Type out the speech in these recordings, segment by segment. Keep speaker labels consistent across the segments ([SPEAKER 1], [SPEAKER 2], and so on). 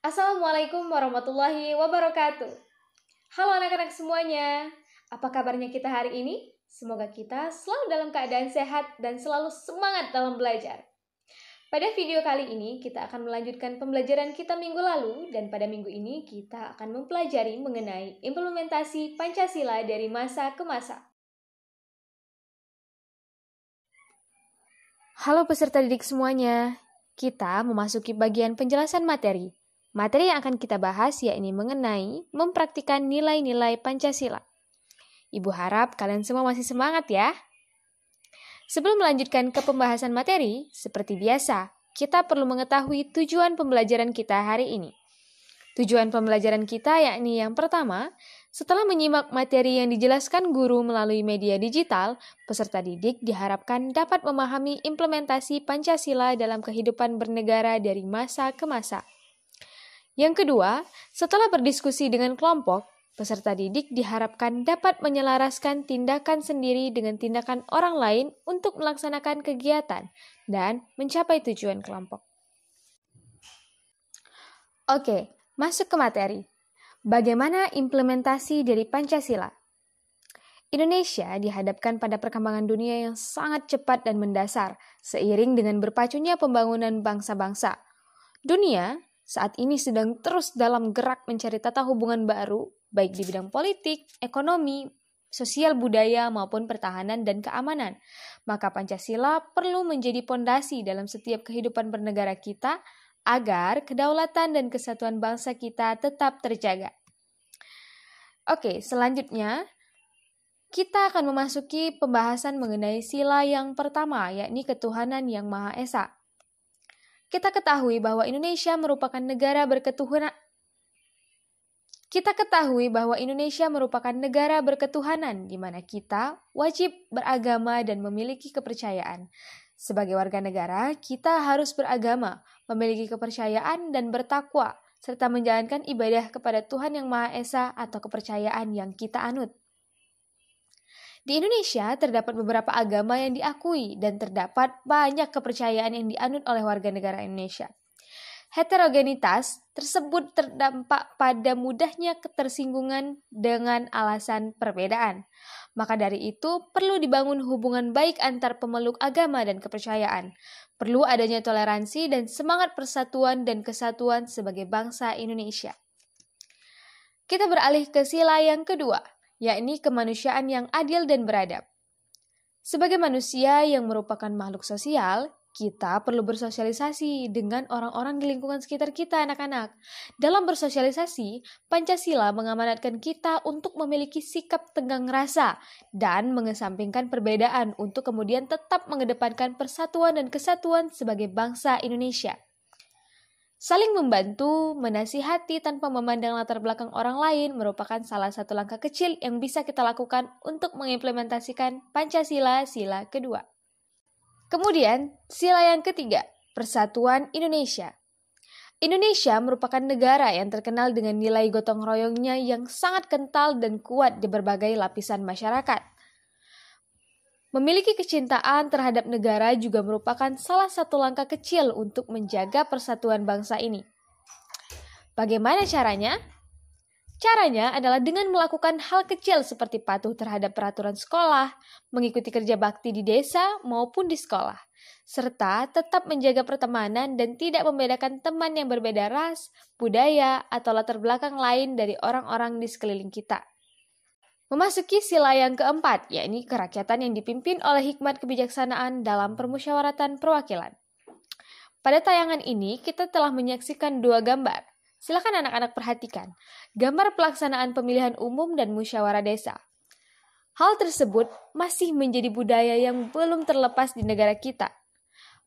[SPEAKER 1] Assalamualaikum warahmatullahi wabarakatuh. Halo anak-anak semuanya, apa kabarnya kita hari ini? Semoga kita selalu dalam keadaan sehat dan selalu semangat dalam belajar. Pada video kali ini kita akan melanjutkan pembelajaran kita minggu lalu dan pada minggu ini kita akan mempelajari mengenai implementasi Pancasila dari masa ke masa. Halo peserta didik semuanya, kita memasuki bagian penjelasan materi. Materi yang akan kita bahas yakni mengenai mempraktikkan nilai-nilai Pancasila. Ibu harap kalian semua masih semangat ya. Sebelum melanjutkan ke pembahasan materi, seperti biasa, kita perlu mengetahui tujuan pembelajaran kita hari ini. Tujuan pembelajaran kita yakni yang pertama, setelah menyimak materi yang dijelaskan guru melalui media digital, peserta didik diharapkan dapat memahami implementasi Pancasila dalam kehidupan bernegara dari masa ke masa. Yang kedua, setelah berdiskusi dengan kelompok, peserta didik diharapkan dapat menyelaraskan tindakan sendiri dengan tindakan orang lain untuk melaksanakan kegiatan dan mencapai tujuan kelompok. Oke, masuk ke materi. Bagaimana implementasi dari Pancasila? Indonesia dihadapkan pada perkembangan dunia yang sangat cepat dan mendasar, seiring dengan berpacunya pembangunan bangsa-bangsa. Dunia saat ini sedang terus dalam gerak mencari tata hubungan baru, baik di bidang politik, ekonomi, sosial budaya, maupun pertahanan dan keamanan. Maka Pancasila perlu menjadi pondasi dalam setiap kehidupan bernegara kita, agar kedaulatan dan kesatuan bangsa kita tetap terjaga. Oke, selanjutnya kita akan memasuki pembahasan mengenai sila yang pertama, yakni ketuhanan yang Maha Esa. Kita ketahui bahwa Indonesia merupakan negara berketuhanan di mana kita wajib beragama dan memiliki kepercayaan. Sebagai warga negara, kita harus beragama, memiliki kepercayaan dan bertakwa, serta menjalankan ibadah kepada Tuhan Yang Maha Esa atau kepercayaan yang kita anut. Di Indonesia terdapat beberapa agama yang diakui dan terdapat banyak kepercayaan yang dianut oleh warga negara Indonesia. Heterogenitas tersebut terdampak pada mudahnya ketersinggungan dengan alasan perbedaan. Maka dari itu perlu dibangun hubungan baik antar pemeluk agama dan kepercayaan. Perlu adanya toleransi dan semangat persatuan dan kesatuan sebagai bangsa Indonesia. Kita beralih ke sila yang kedua, yakni kemanusiaan yang adil dan beradab. Sebagai manusia yang merupakan makhluk sosial, kita perlu bersosialisasi dengan orang-orang di lingkungan sekitar kita, anak-anak. Dalam bersosialisasi, Pancasila mengamanatkan kita untuk memiliki sikap tenggang rasa dan mengesampingkan perbedaan untuk kemudian tetap mengedepankan persatuan dan kesatuan sebagai bangsa Indonesia. Saling membantu, menasihati tanpa memandang latar belakang orang lain merupakan salah satu langkah kecil yang bisa kita lakukan untuk mengimplementasikan Pancasila sila kedua. Kemudian, sila yang ketiga, Persatuan Indonesia. Indonesia merupakan negara yang terkenal dengan nilai gotong royongnya yang sangat kental dan kuat di berbagai lapisan masyarakat. Memiliki kecintaan terhadap negara juga merupakan salah satu langkah kecil untuk menjaga persatuan bangsa ini. Bagaimana caranya? Caranya adalah dengan melakukan hal kecil seperti patuh terhadap peraturan sekolah, mengikuti kerja bakti di desa maupun di sekolah, serta tetap menjaga pertemanan dan tidak membedakan teman yang berbeda ras, budaya, atau latar belakang lain dari orang-orang di sekeliling kita. Memasuki sila yang keempat, yakni kerakyatan yang dipimpin oleh hikmat kebijaksanaan dalam permusyawaratan perwakilan. Pada tayangan ini, kita telah menyaksikan dua gambar. Silakan anak-anak perhatikan. Gambar pelaksanaan pemilihan umum dan musyawarah desa. Hal tersebut masih menjadi budaya yang belum terlepas di negara kita.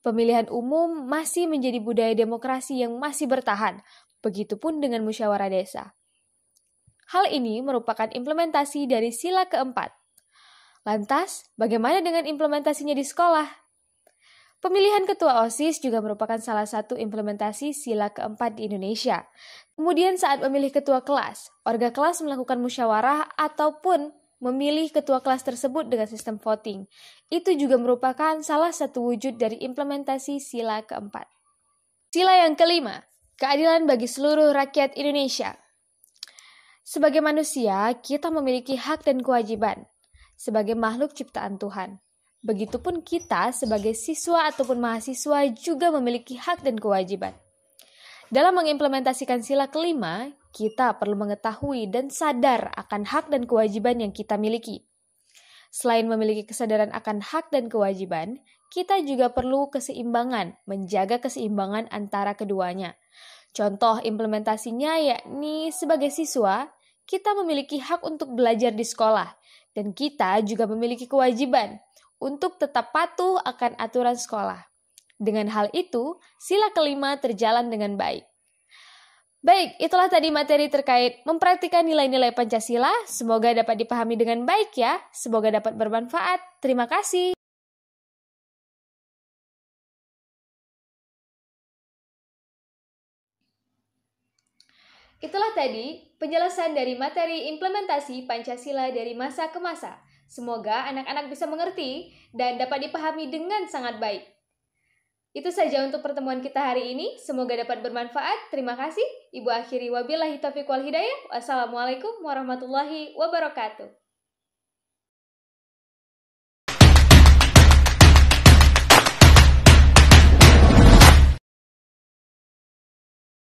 [SPEAKER 1] Pemilihan umum masih menjadi budaya demokrasi yang masih bertahan, begitupun dengan musyawarah desa. Hal ini merupakan implementasi dari sila keempat. Lantas, bagaimana dengan implementasinya di sekolah? Pemilihan ketua OSIS juga merupakan salah satu implementasi sila keempat di Indonesia. Kemudian saat memilih ketua kelas, warga kelas melakukan musyawarah ataupun memilih ketua kelas tersebut dengan sistem voting. Itu juga merupakan salah satu wujud dari implementasi sila keempat. Sila yang kelima, Keadilan bagi seluruh rakyat Indonesia. Sebagai manusia, kita memiliki hak dan kewajiban sebagai makhluk ciptaan Tuhan. Begitupun kita sebagai siswa ataupun mahasiswa juga memiliki hak dan kewajiban. Dalam mengimplementasikan sila kelima, kita perlu mengetahui dan sadar akan hak dan kewajiban yang kita miliki. Selain memiliki kesadaran akan hak dan kewajiban, kita juga perlu keseimbangan, menjaga keseimbangan antara keduanya. Contoh implementasinya yakni sebagai siswa, kita memiliki hak untuk belajar di sekolah, dan kita juga memiliki kewajiban untuk tetap patuh akan aturan sekolah. Dengan hal itu, sila kelima terjalan dengan baik. Baik, itulah tadi materi terkait mempraktikkan nilai-nilai Pancasila. Semoga dapat dipahami dengan baik ya. Semoga dapat bermanfaat. Terima kasih. Itulah tadi penjelasan dari materi implementasi Pancasila dari masa ke masa. Semoga anak-anak bisa mengerti dan dapat dipahami dengan sangat baik. Itu saja untuk pertemuan kita hari ini. Semoga dapat bermanfaat. Terima kasih. Ibu akhiri wabillahi taufiq wal hidayah. Wassalamualaikum warahmatullahi wabarakatuh.